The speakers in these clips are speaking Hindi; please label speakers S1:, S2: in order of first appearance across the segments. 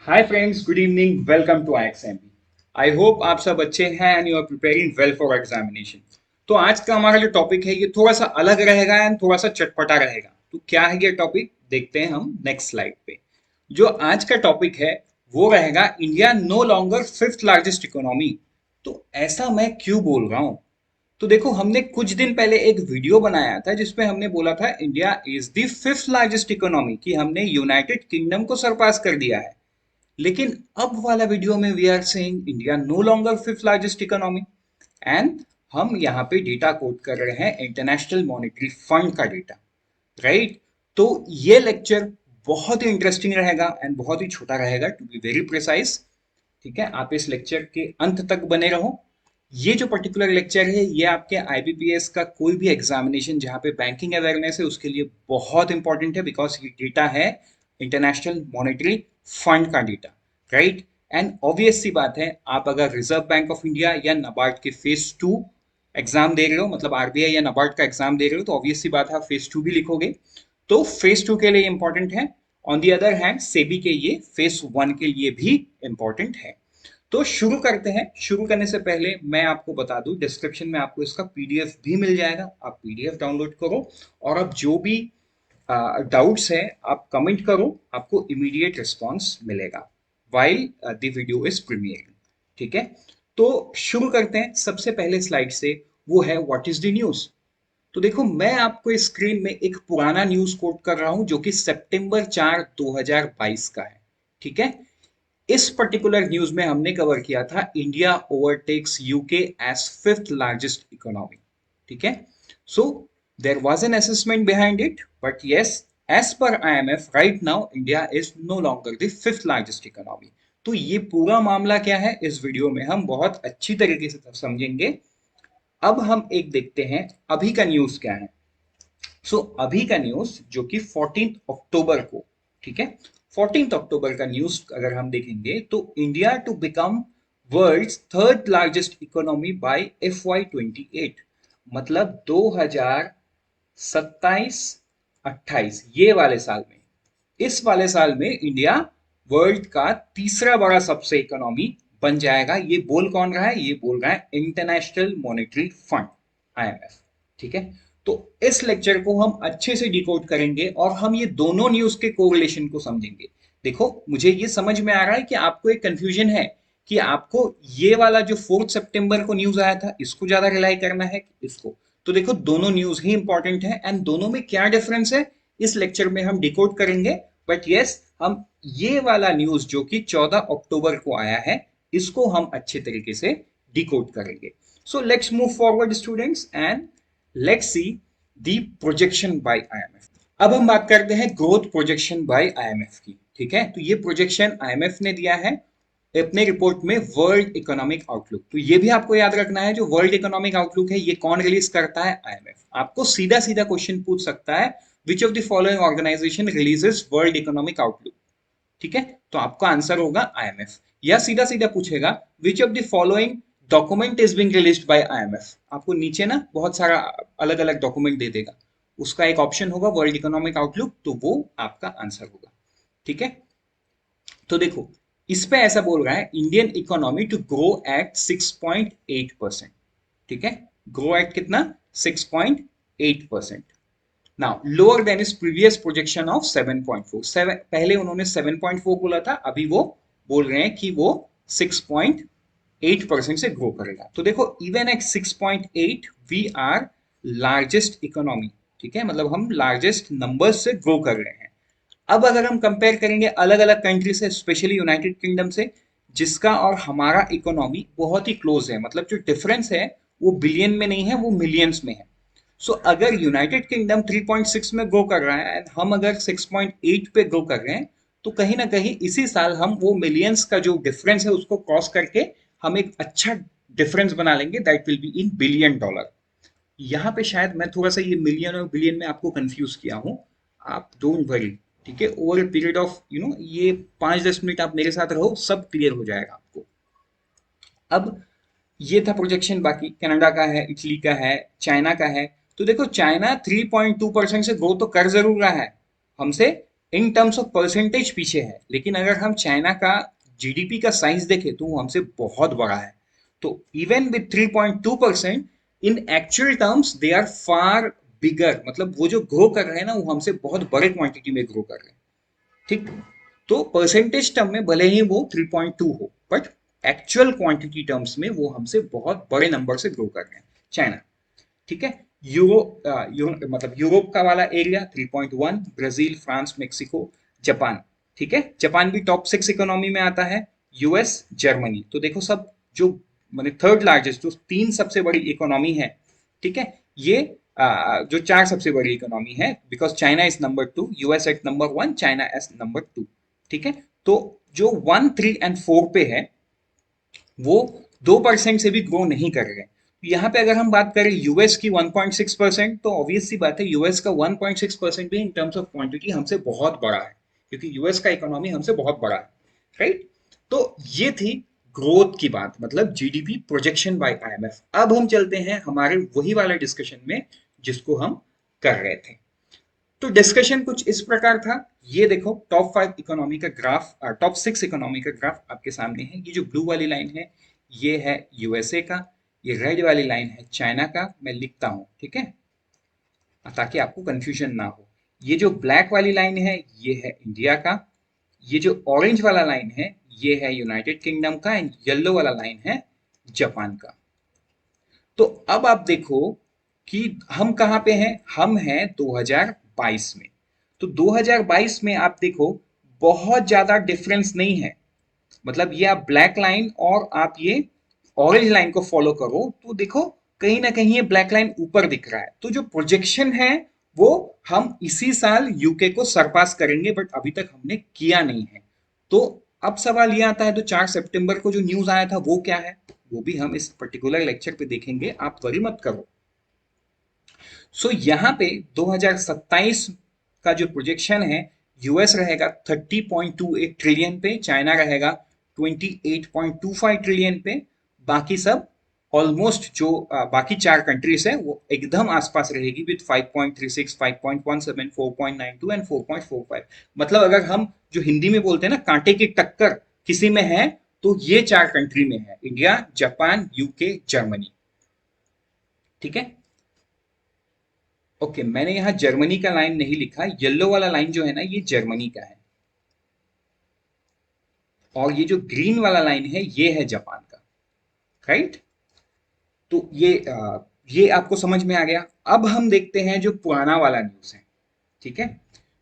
S1: Hi friends, good evening, welcome to IXMB। I hope आप सब अच्छे हैं and you are preparing well for examination. तो आज का हमारा जो टॉपिक है ये थोड़ा सा अलग रहेगा एंड थोड़ा सा चटपटा रहेगा। तो क्या है ये टॉपिक, देखते हैं हम नेक्स्ट स्लाइड पे। जो आज का टॉपिक है वो रहेगा India no longer fifth largest economy. तो ऐसा मैं क्यों बोल रहा हूँ? तो देखो, हमने कुछ दिन पहले एक वीडियो बनाया था जिसमें हमने बोला था India is the fifth largest economy, कि हमने यूनाइटेड किंगडम को सरपास कर दिया है। लेकिन अब वाला वीडियो में we are saying India no longer fifth largest economy. And हम यहाँ पे डेटा कोट कर रहे हैं इंटरनेशनल मॉनेटरी फंड का डेटा, राइट? तो ये लेक्चर बहुत ही इंटरेस्टिंग रहेगा एंड बहुत ही छोटा रहेगा, टू बी वेरी प्रिसाइज। ठीक है, आप इस लेक्चर के अंत तक बने रहो। ये जो पर्टिकुलर लेक्चर है ये आपके आईबीपीएस का कोई भी एग्जामिनेशन जहाँ पे बैंकिंग अवेयरनेस है उसके लिए बहुत इंपॉर्टेंट है, बिकॉज ये डेटा है इंटरनेशनल मॉनेटरी फंड का डेटा, राइट? एंड ऑब्वियस सी बात है, आप अगर रिजर्व बैंक ऑफ इंडिया या नाबार्ड के फेज टू एग्जाम दे रहे हो, मतलब आरबीआई या नाबार्ड का एग्जाम दे रहे हो, तो ऑब्वियस सी बात है आप फेज टू भी लिखोगे। तो फेज टू के लिए इंपॉर्टेंट है। On the other hand SEBI के ये फेज वन के लिए भी इंपॉर्टेंट है। तो शुरू करते हैं। शुरू करने से पहले मैं आपको बता दूं, डिस्क्रिप्शन में आपको इसका पीडीएफ भी मिल जाएगा, आप पीडीएफ डाउनलोड करो। और अब जो भी डाउट्स है आप कमेंट करो, आपको इमीडिएट रिस्पॉन्स मिलेगा वाइल द वीडियो इज प्रीमियरिंग। ठीक है, तो शुरू करते हैं सबसे पहले स्लाइड से। वो है व्हाट इज द न्यूज। तो देखो, मैं आपको स्क्रीन में एक पुराना न्यूज कोट कर रहा हूं जो कि सितंबर 4 2022 का है। ठीक है, इस पर्टिकुलर न्यूज में हमने कवर किया था India overtakes UK as fifth largest economy. ठीक है, so there was an assessment behind it, but yes, as per IMF right now India is no longer the fifth largest economy. तो ये पूरा मामला क्या है इस वीडियो में हम बहुत अच्छी तरीके से समझेंगे। अब हम एक देखते हैं अभी का न्यूज क्या है। अभी का न्यूज जो कि 14 अक्टूबर को, ठीक है, 14 अक्टूबर का न्यूज अगर हम देखेंगे तो India to become world's third largest economy by FY 28, मतलब 2027 28 ये वाले साल में, इस वाले साल में इंडिया वर्ल्ड का तीसरा बड़ा सबसे इकोनॉमी बन जाएगा। ये बोल कौन रहा है? ये बोल रहा है इंटरनेशनल मॉनेटरी फंड, IMF। ठीक है, तो इस लेक्चर को हम अच्छे से डिकोड करेंगे और हम ये दोनों न्यूज के कोरिलेशन को समझेंगे। देखो, मुझे ये समझ में आ रहा है कि आपको एक कंफ्यूजन है कि आपको ये वाला जो 4 सितंबर को न्यूज आया था इसको ज्यादा रिलाई करना है कि इसको। तो देखो, दोनों न्यूज ही इंपॉर्टेंट है एंड दोनों में क्या डिफरेंस है इस लेक्चर में हम डिकोड करेंगे। बट यस, हम ये वाला न्यूज जो कि 14 अक्टूबर को आया है इसको हम अच्छे तरीके से डिकोड करेंगे। So let's move forward students and let's see the projection by IMF। अब हम बात करते हैं ग्रोथ प्रोजेक्शन बाय IMF की। ठीक है, तो ये प्रोजेक्शन IMF ने दिया है अपने रिपोर्ट में, वर्ल्ड इकोनॉमिक आउटलुक। तो ये भी आपको याद रखना है, जो वर्ल्ड इकोनॉमिक आउटलुक है ये कौन रिलीज करता है? IMF। आपको सीधा सीधा क्वेश्चन पूछ सकता है, which of the following organisation releases world economic outlook. ठीक है, तो आपका आंसर होगा IMF। या सीधा सीधा पूछेगा, विच of the following document is being released by IMF। आपको नीचे ना बहुत सारा अलग अलग डॉक्यूमेंट दे देगा, उसका एक ऑप्शन होगा वर्ल्ड इकोनॉमिक आउटलुक, तो वो आपका आंसर होगा। ठीक है, तो देखो, इस पे ऐसा बोल रहा है Indian economy to grow at 6.8%। ठीक है, ग्रो एट कितना? 6.8%। Now lower than is previous projection of 7.4। पहले उन्होंने 7.4 बोला था, अभी वो बोल रहे हैं कि वो 6.8% से ग्रो करेगा। तो देखो, even at 6.8 we are largest economy. ठीक है, मतलब हम लार्जेस्ट नंबर से ग्रो कर रहे हैं। अब अगर हम कंपेयर करेंगे अलग अलग कंट्री से, स्पेशली यूनाइटेड किंगडम से, जिसका और हमारा इकोनॉमी बहुत ही क्लोज है, मतलब जो डिफरेंस है वो बिलियन में नहीं है, वो मिलियंस में है। अगर यूनाइटेड किंगडम 3.6 में ग्रो कर रहा है and हम अगर 6.8 पे ग्रो कर रहे हैं, तो कहीं ना कहीं इसी साल हम वो मिलियंस का जो डिफरेंस है उसको क्रॉस करके हम एक अच्छा डिफरेंस बना लेंगे, that will be in $1 billion. यहाँ पे शायद मैं थोड़ा सा ये मिलियन और बिलियन में आपको कंफ्यूज किया हूँ, आप डोंट वरी। ठीक है, ओवर ए पीरियड ऑफ ये 5-10 मिनट आप मेरे साथ रहो, सब क्लियर हो जाएगा आपको। अब ये था प्रोजेक्शन, बाकी कनाडा का है, इटली का है, चाइना का है। तो देखो, चाइना 3.2% से ग्रो तो कर जरूर रहा है हमसे, इन टर्म्स ऑफ परसेंटेज पीछे है, लेकिन अगर हम चाइना का जीडीपी का साइज देखें तो वो हमसे बहुत बड़ा है। तो even with 3.2% in actual terms they are far bigger, मतलब वो जो ग्रो कर रहे हैं ना वो हमसे बहुत बड़े क्वांटिटी में ग्रो कर रहे हैं। ठीक, तो परसेंटेज टर्म में भले ही वो 3.2 हो, बट एक्चुअल क्वांटिटी टर्म्स में वो हमसे बहुत बड़े नंबर से ग्रो कर रहे हैं चाइना। ठीक है, मतलब यूरोप का वाला area 3.1, Brazil, France, Mexico, Japan. ठीक है, जापान भी टॉप 6 इकोनॉमी में आता है, यूएस, जर्मनी। तो देखो सब जो माने थर्ड लार्जेस्ट, जो तीन सबसे बड़ी इकोनॉमी है, ठीक है, ये जो चार सबसे बड़ी इकोनॉमी है, because China is number 2, US at number 1, China as number 2। ठीक है, तो जो 1, 3 एंड 4 पे है वो 2% से भी ग्रो नहीं कर रहे हैं। यहाँ पे अगर हम बात करें यूएस की 1.6%, तो ऑब्वियस सी बात है यूएस का 1.6% भी इन टर्म्स ऑफ क्वांटिटी हमसे बहुत बड़ा है, क्योंकि यूएस का इकोनॉमी हमसे बहुत बड़ा है, राइट। तो ये थी ग्रोथ की बात, मतलब जीडीपी प्रोजेक्शन बाय आईएमएफ। अब हम चलते हैं हमारे वही वाले डिस्कशन में जिसको हम कर रहे थे। तो डिस्कशन कुछ इस प्रकार था। ये देखो टॉप 5 इकोनॉमी का ग्राफ, टॉप 6 इकोनॉमी का ग्राफ आपके सामने है। ये जो ब्लू वाली लाइन है ये है यूएसए का, ये रेड वाली लाइन है चाइना का। मैं लिखता हूं, ठीक है, ताकि आपको कंफ्यूजन ना हो। ये जो ब्लैक वाली लाइन है ये है इंडिया का, ये जो ऑरेंज वाला लाइन है ये है यूनाइटेड किंगडम का, एंड येलो वाला लाइन है जापान का। तो अब आप देखो कि हम कहाँ पे हैं, हम हैं 2022 में। तो 2022 में आप देखो बहुत ज्यादा डिफरेंस नहीं है, मतलब ये आप ब्लैक लाइन और आप ये ऑरेंज लाइन को फॉलो करो तो देखो कहीं ना कहीं ये ब्लैक लाइन ऊपर दिख रहा है। तो जो प्रोजेक्शन है वो हम इसी साल यूके को सरपास करेंगे, बट अभी तक हमने किया नहीं है। तो अब सवाल ये आता है, तो 4 सितंबर को जो न्यूज आया था वो क्या है, वो भी हम इस पर्टिकुलर लेक्चर पे देखेंगे, आप वरी मत करो। सो यहाँ पे 2027 का जो प्रोजेक्शन है, यूएस रहेगा 30.28 ट्रिलियन पे, चाइना रहेगा 28.25 ट्रिलियन पे, बाकी सब ऑलमोस्ट जो बाकी चार कंट्रीज है वो एकदम आसपास रहेगी विद 5.36, 5.17, 4.92 एंड 4.45। मतलब अगर हम जो हिंदी में बोलते हैं ना कांटे की टक्कर किसी में है, तो ये चार कंट्री में है, इंडिया, जापान, यूके, जर्मनी। ठीक है, ओके, मैंने यहाँ जर्मनी का लाइन नहीं लिखा, येलो वाला लाइन जो है ना ये जर्मनी का है, और ये जो ग्रीन वाला लाइन है ये है जापान का, राइट। तो ये आपको समझ में आ गया। अब हम देखते हैं जो पुराना वाला न्यूज है, ठीक है।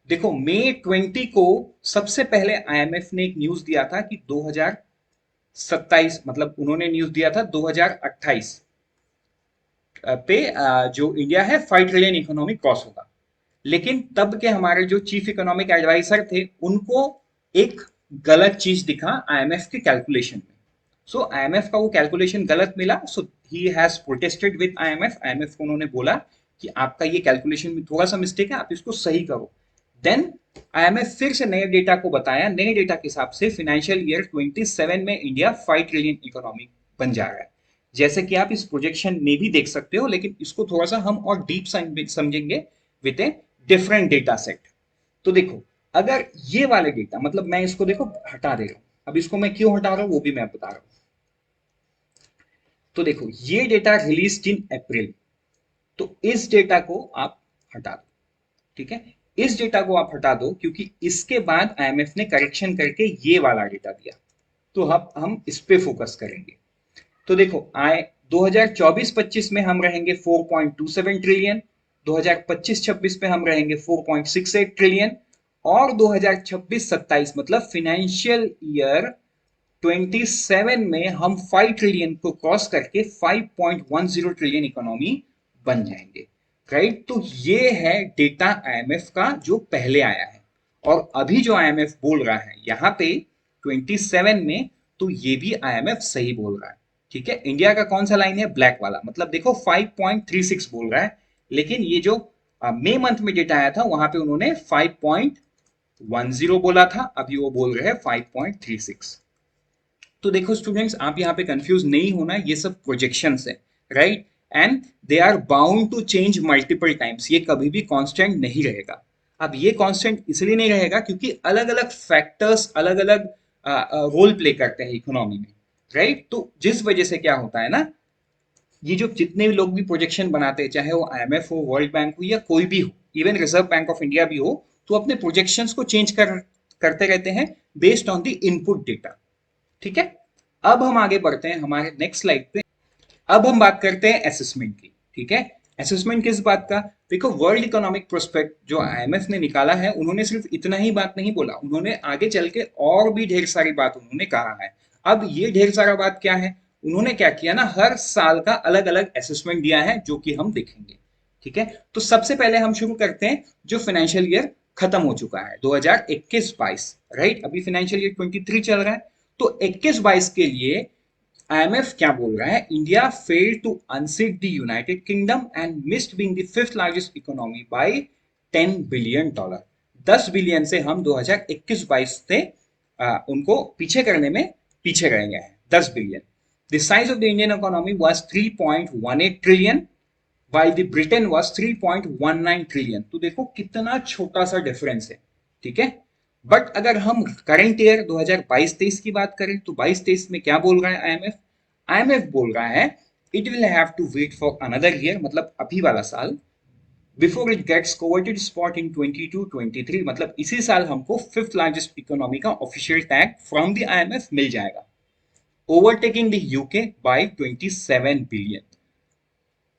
S1: देखो मई 20 को सबसे पहले आईएमएफ ने एक न्यूज दिया था कि 2027, मतलब उन्होंने न्यूज दिया था 2028 पे जो इंडिया है 5 ट्रिलियन इकोनॉमी क्रॉस होगा। लेकिन तब के हमारे जो चीफ इकोनॉमिक एडवाइजर थे उनको एक गलत चीज दिखा आईएमएफ के कैलकुलेशन में। सो आईएमएफ का वो कैलकुलेशन गलत मिला, so he has protested with IMF. IMF को उन्होंने बोला कि आपका ये कैलकुलेशन में थोड़ा सा मिस्टेक है, आप इसको सही करो। देन आईएमएफ फिर से नए डेटा को बताया, नए डेटा के हिसाब से फाइनेंशियल ईयर 27 में इंडिया 5 ट्रिलियन इकोनॉमी बन जा रहा है, जैसे कि आप इस प्रोजेक्शन में भी देख सकते हो। लेकिन इसको थोड़ा सा हम और डीप समझेंगे with a different data set. तो देखो अगर ये वाले डेटा, मतलब मैं इसको देखो हटा दे रहा हूं, अब इसको मैं क्यों हटा रहा हूं वो भी मैं बता रहा हूं। तो देखो ये डेटा रिलीज इन अप्रैल, तो इस डेटा को आप हटा दो, ठीक है, इस डेटा को आप हटा दो, क्योंकि इसके बाद आईएमएफ ने करेक्शन करके ये वाला डेटा दिया। तो अब हम इस पे फोकस करेंगे। तो देखो आए 2024-25 में हम रहेंगे 4.27 ट्रिलियन, 2025-26 में हम रहेंगे 4.68 ट्रिलियन, और 2026-27 मतलब फाइनेंशियल ईयर 27 में हम 5 ट्रिलियन को क्रॉस करके 5.10 ट्रिलियन इकोनॉमी बन जाएंगे, राइट। तो ये है डेटा आईएमएफ का जो पहले आया है, और अभी जो आईएमएफ बोल रहा है यहाँ पे 27 में, तो ये भी आईएमएफ सही बोल रहा है, ठीक है। इंडिया का कौन सा लाइन है, ब्लैक वाला, मतलब देखो 5.36 बोल रहा है, लेकिन ये जो मई मंथ में डेटा आया था वहां पे उन्होंने 5.10 बोला था, अभी वो बोल रहे हैं 5.36। तो देखो स्टूडेंट्स, आप यहाँ पे कंफ्यूज नहीं होना, ये सब प्रोजेक्शंस है, right, and they are bound to change multiple times, ये कभी भी कांस्टेंट नहीं रहेगा। अब ये कांस्टेंट इसलिए नहीं रहेगा क्योंकि अलग अलग फैक्टर्स अलग अलग रोल प्ले करते हैं इकोनॉमी में, राइट? तो जिस वजह से क्या होता है ना, ये जो जितने भी लोग भी प्रोजेक्शन बनाते हैं, चाहे वो आईएमएफ हो, वर्ल्ड बैंक हो, या कोई भी हो, even reserve bank of India भी हो, तो अपने प्रोजेक्शंस को चेंज करते रहते हैं based on the input data. ठीक है, अब हम आगे बढ़ते हैं हमारे नेक्स्ट स्लाइड पे। अब हम बात करते हैं असेसमेंट की। ठीक है, असेसमेंट किस बात का? देखो, वर्ल्ड इकोनॉमिक प्रोस्पेक्ट जो आईएमएफ ने निकाला है, उन्होंने सिर्फ इतना ही बात नहीं बोला, उन्होंने आगे चल के और भी ढेर सारी बात उन्होंने कहा है। अब ये ढेर सारा बात क्या है? उन्होंने क्या किया ना, हर साल का अलग अलग असेसमेंट दिया है जो कि हम देखेंगे। ठीक है, तो सबसे पहले हम शुरू करते हैं जो फाइनेंशियल ईयर खत्म हो चुका है 2021-22, राइट? अभी फाइनेंशियल ईयर 23 चल रहा है, तो 21-22 के लिए आईएमएफ क्या बोल रहा है? India failed to unseat the United Kingdom and missed being the fifth largest economy by 10 billion dollar. 10 billion से हम 2021-22 से उनको पीछे करने में पीछे रह गए हैं, 10 billion. The size of the Indian economy was 3.18 trillion while the Britain was 3.19 trillion. तो देखो कितना छोटा सा डिफरेंस है। ठीक है, बट अगर हम करंट ईयर 2022-23 की बात करें तो 22-23 में क्या बोल रहा है आईएमएफ? आईएमएफ बोल रहा है it will have to wait for another year, मतलब अभी वाला साल, before it gets coveted spot in 22-23, मतलब इसी साल हमको फिफ्थ लार्जेस्ट इकोनॉमी का official tag from the IMF मिल जाएगा, overtaking the UK by 27 billion.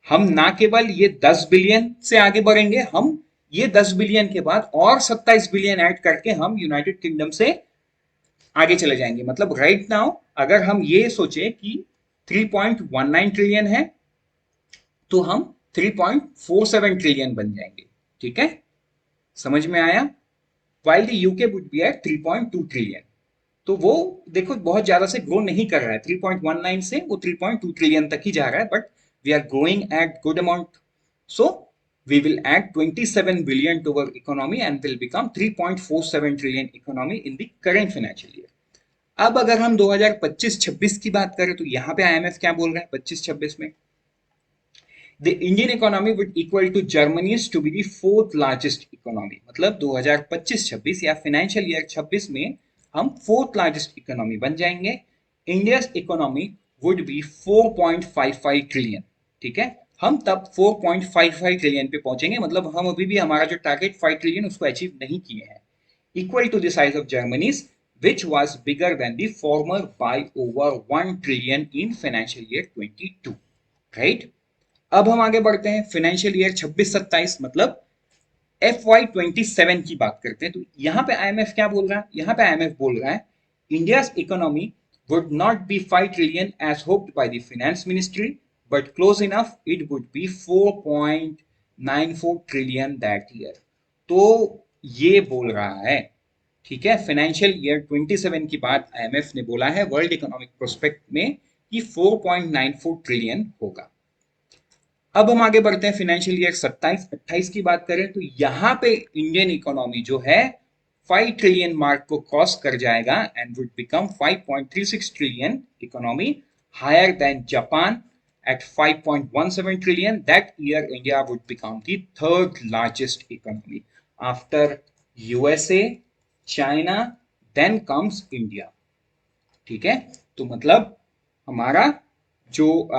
S1: हम ना केवल ये 10 बिलियन से आगे बढ़ेंगे, हम ये 10 बिलियन के बाद और 27 बिलियन ऐड करके हम यूनाइटेड किंगडम से आगे चले जाएंगे। मतलब राइट नाउ अगर हम ये सोचे कि 3.19 ट्रिलियन है, तो हम 3.47 ट्रिलियन बन जाएंगे। ठीक है, समझ में आया? While the UK would be at 3.2 trillion. तो वो देखो बहुत ज्यादा से ग्रो नहीं कर रहा है, 3.19 से वो 3.2 ट्रिलियन तक ही जा रहा है, but we are growing at good amount. So we will add 27 billion to our economy and will become 3.47 trillion economy in the current financial year. अब अगर हम 2025-26 की बात करें तो यहाँ पे आईएमएफ क्या बोल रहा है 25-26 में? The Indian economy would equal to Germany's to be the fourth largest economy. मतलब 2025-26 या फाइनेंशियल ईयर 26 में हम फोर्थ लार्जेस्ट इकोनॉमी बन जाएंगे। India's economy would be 4.55 trillion. ठीक है, हम तब 4.55 ट्रिलियन पे पहुंचेंगे, मतलब हम अभी भी हमारा जो टारगेट 5 ट्रिलियन उसको अचीव नहीं किए हैं। Equal to the size of Germany's which was bigger than the former by over 1 trillion in financial year 22, right? अब हम आगे बढ़ते हैं फाइनेंशियल ईयर 26-27, मतलब FY27 की बात करते हैं। तो यहाँ पे आईएमएफ क्या बोल रहा है? यहाँ पे आईएमएफ बोल रहा है India's economy would not be 5 trillion as hoped by the finance ministry, but close enough it would be 4.94 trillion that year। तो ये बोल रहा है, ठीक है, फाइनेंशियल ईयर 27 की बात आईएमएफ ने बोला है वर्ल्ड इकोनॉमिक प्रोस्पेक्ट में कि 4.94 ट्रिलियन होगा। अब हम आगे बढ़ते हैं फाइनेंशियल ईयर 27-28 की बात करें तो यहाँ पे इंडियन इकोनॉमी जो है 5 ट्रिलियन मार्क को क्रॉस कर जाएगा and would become 5.36 trillion economy, higher than Japan at 5.17 trillion. That year India would become the third largest economy after USA, China, then comes India। ठीक है, तो मतलब हमारा जो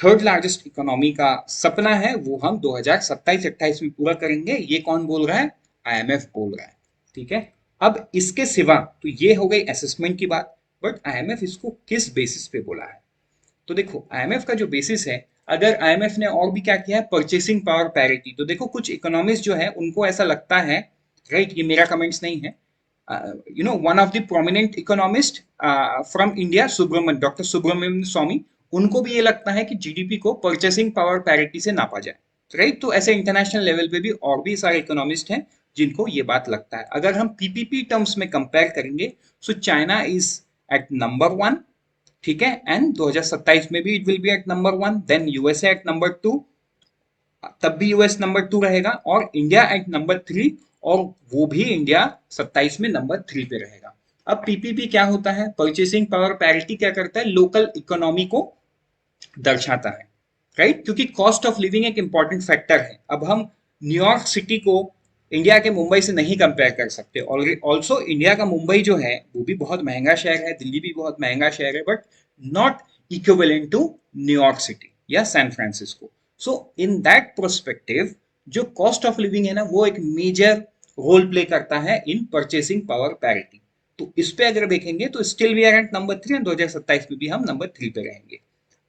S1: थर्ड लार्जेस्ट इकोनॉमी का सपना है वो हम 2027-28 में पूरा करेंगे। ये कौन बोल रहा है? आईएमएफ बोल रहा है। ठीक है, अब इसके सिवा तो ये हो गई असेसमेंट की बात, बट आईएमएफ इसको किस बेसिस पे बोला है? तो देखो आईएमएफ का जो बेसिस है, अगर आईएमएफ ने और भी क्या किया है, परचेसिंग पावर पैरिटी। तो देखो कुछ इकोनॉमिस्ट जो है उनको ऐसा लगता है, राइट, ये मेरा कमेंट्स नहीं है, one of the prominent economist from India, doctor Subramanian Swamy, उनको भी ये लगता है कि जीडीपी को परचेसिंग पावर पैरिटी से नापा जाए, राइट? तो ऐसे इंटरनेशनल लेवल पे भी और भी सारे इकोनॉमिस्ट हैं जिनको ये बात लगता है। अगर हम पीपीपी टर्म्स में कंपेयर करेंगे, so China is at number 1, ठीक है, एंड 2027 में भी it will be at number 1, then USA at number 2, तब भी यूएस नंबर 2 रहेगा, और इंडिया एट नंबर 3, और वो भी इंडिया 27 में नंबर 3 पे रहेगा। अब पीपीपी क्या होता है? परचेसिंग पावर पैरिटी क्या करता है? लोकल इकोनॉमी को दर्शाता है, राइट? क्योंकि कॉस्ट ऑफ लिविंग एक इंपॉर्टेंट फैक्टर है। अब हम न्यूयॉर्क सिटी को इंडिया के मुंबई से नहीं कंपेयर कर सकते। ऑल्सो इंडिया का मुंबई जो है वो भी बहुत महंगा शहर है, दिल्ली भी बहुत महंगा शहर है, but not equivalent to New York city या San Francisco. So in that perspective जो कॉस्ट ऑफ लिविंग है ना, वो एक मेजर रोल प्ले करता है इन परचेसिंग पावर पैरिटी। तो इस पे अगर देखेंगे तो still we are at number 3 और 2027 में भी हम नंबर 3 पे रहेंगे।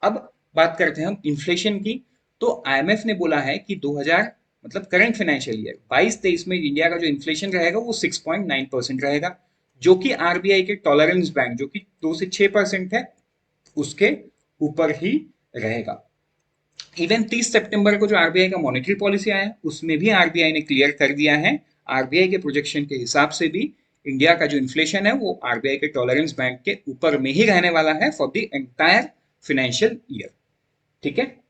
S1: अब बात करते हैं हम इन्फ्लेशन की। तो आईएमएफ ने बोला है कि 2000 मतलब करंट फाइनेंशियल ईयर 22-23 में इंडिया का जो इन्फ्लेशन रहेगा वो 6.9% रहेगा, जो कि आरबीआई के टॉलरेंस बैंड जो कि 2 से 6% है उसके ऊपर ही रहेगा। इवन 30 सितंबर को जो आरबीआई का मॉनेटरी पॉलिसी आया उसमें भी आरबीआई ने क्लियर कर दिया है, आरबीआई के प्रोजेक्शन के हिसाब से भी इंडिया का जो इन्फ्लेशन है वो आरबीआई के टॉलरेंस बैंक के ऊपर में ही रहने वाला है for the entire financial year. ठीक है,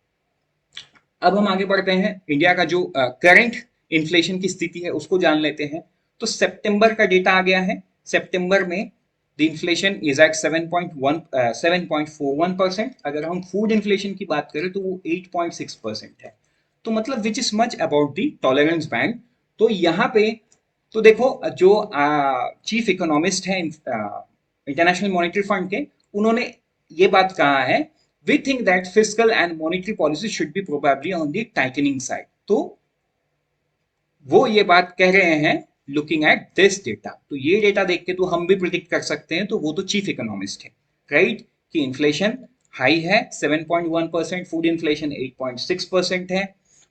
S1: अब हम आगे बढ़ते हैं, इंडिया का जो करंट इन्फ्लेशन की स्थिति है उसको जान लेते हैं। तो सितंबर का डेटा आ गया है। सितंबर में द इन्फ्लेशन इज एट 7.41%। अगर हम फूड इन्फ्लेशन की बात करें तो वो 8.6% है। तो मतलब which is much about the tolerance band. तो यहाँ पे तो देखो, जो चीफ इकोनॉमिस्ट है इंटरनेशनल मॉनेटरी फंड के, उन्होंने ये बात कहा है, we think that fiscal and monetary policy should be probably on the tightening side। तो वो ये बात कह रहे हैं लुकिंग एट दिस डेटा। तो ये डेटा देख के तो हम भी प्रिडिक्ट कर सकते हैं, तो वो तो चीफ इकोनॉमिस्ट है, राइट, कि इन्फ्लेशन हाई है 7.1%, फूड इन्फ्लेशन 8.6% है।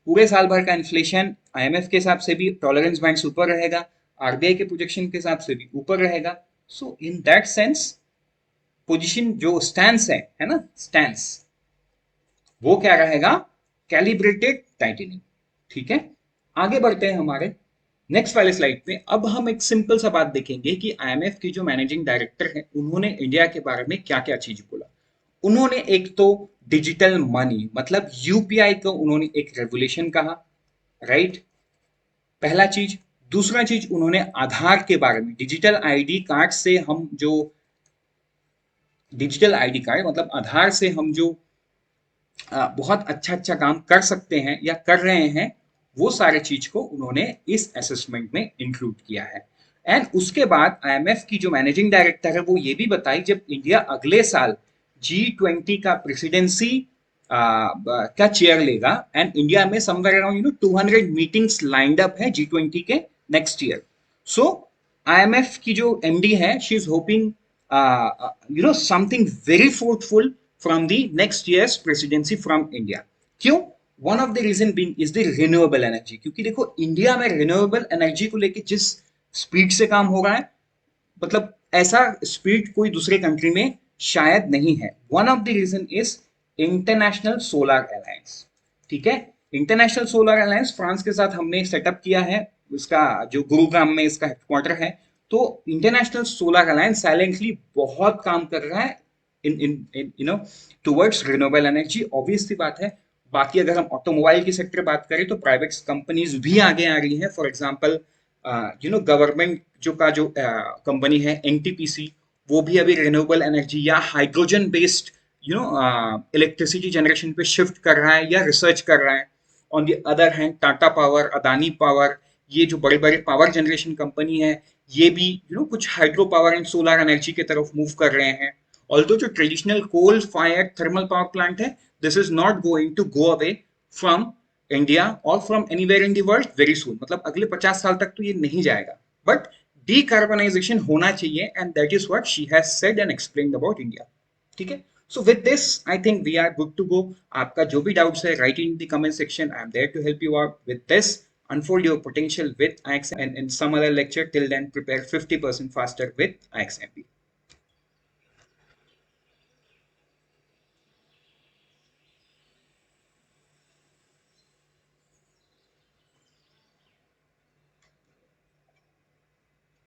S1: पूरे साल भर का इन्फ्लेशन आईएमएफ के हिसाब से भी टॉलरेंस बैंड ऊपर रहेगा, आरबीआई के प्रोजेक्शन के हिसाब से भी ऊपर रहेगा। सो इन दैट सेंस पोजीशन जो स्टैंस है ना, स्टैंस वो क्या रहेगा, कैलिब्रेटेड टाइटनिंग। ठीक है, आगे बढ़ते हैं हमारे नेक्स्ट वाले स्लाइड पे। अब हम एक सिंपल सा बात देखेंगे कि आईएमएफ की जो मैनेजिंग डायरेक्टर है उन्होंने इंडिया के बारे में क्या क्या चीज बोला। उन्होंने एक तो डिजिटल मनी मतलब यूपीआई को उन्होंने एक रेवोल्यूशन कहा, राइट, पहला चीज। दूसरा चीज उन्होंने आधार के बारे में, डिजिटल आईडी कार्ड से हम जो डिजिटल आईडी कार्ड मतलब आधार से हम जो बहुत अच्छा अच्छा काम कर सकते हैं या कर रहे हैं, वो सारे चीज को उन्होंने इस असेसमेंट में इंक्लूड किया है। एंड उसके बाद आईएमएफ की जो मैनेजिंग डायरेक्टर है वो ये भी बताई, जब इंडिया अगले साल G20 का प्रेसिडेंसी का चेयर लेगा, एंड इंडिया में somewhere around 200 meetings lined up है G20 के नेक्स्ट ईयर। सो आईएमएफ की जो एमडी है she is hoping something very fruitful from the next year's presidency from India। क्यों? One of the reason being is the renewable energy। क्योंकि देखो इंडिया में रिन्यूएबल एनर्जी को लेके जिस स्पीड से काम हो रहा है, मतलब ऐसा स्पीड कोई दूसरे कंट्री में शायद नहीं है। One of the reason is international solar alliance. ठीक है, इंटरनेशनल सोलर अलायंस फ्रांस के साथ हमने सेटअप किया है, इसका जो गुरुग्राम में इसका हेडक्वार्टर है। तो इंटरनेशनल सोलर अलायंस साइलेंटली बहुत काम कर रहा है in towards renewable energy. Obvious सी बात है। बाकी अगर हम ऑटोमोबाइल की सेक्टर बात करें तो प्राइवेट कंपनीज भी आगे आ रही हैं। फॉर एग्जांपल गवर्नमेंट जो कंपनी है एनटीपीसी, वो भी अभी रिन्यूएबल एनर्जी या हाइड्रोजन बेस्ड इलेक्ट्रिसिटी जनरेशन पे शिफ्ट कर रहा है या रिसर्च कर रहा है। On the other hand Tata power, Adani power, ये जो बड़े बड़े पावर जनरेशन कंपनी है, ये भी कुछ hydro power and solar energy की तरफ मूव कर रहे हैं। ऑल्दो जो traditional coal fired thermal power plant है, this is not going to go away from India और from anywhere in the world very soon. मतलब अगले 50 साल तक तो ये नहीं जाएगा, बट डीकार्बनाइजेशन होना चाहिए, and that is what she has said and explained about India. ठीक है, so with this I think we are good to go. आपका जो भी डाउट्स है write in the comment section, I am there to help you out with this. Unfold your potential with IXM, and in some other lecture. Till then, prepare 50% faster with IXMP.